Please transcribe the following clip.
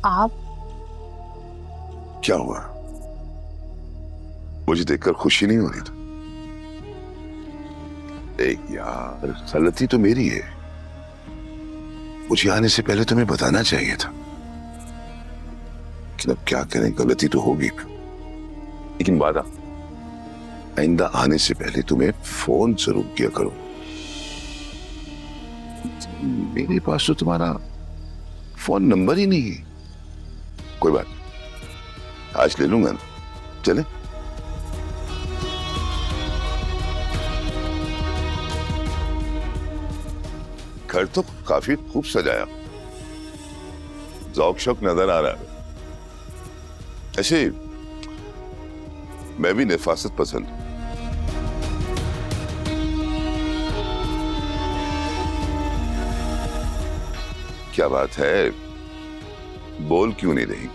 आप क्या हुआ? मुझे देखकर खुशी नहीं हो रही थी? एक यार, गलती तो मेरी है। मुझे आने से पहले तुम्हें बताना चाहिए था। लेकिन अब क्या करें, गलती तो होगी। लेकिन वादा, आइंदा आने से पहले तुम्हें फोन जरूर किया करो। मेरे पास तो तुम्हारा फोन नंबर ही नहीं है। कोई बात नहीं, आज ले लूंगा ना। चले? घर तो काफी खूब सजाया, ज़ौक शौक नजर आ रहा है। ऐसे मैं भी नफासत पसंद हूं। क्या बात है, बोल क्यों नहीं रही?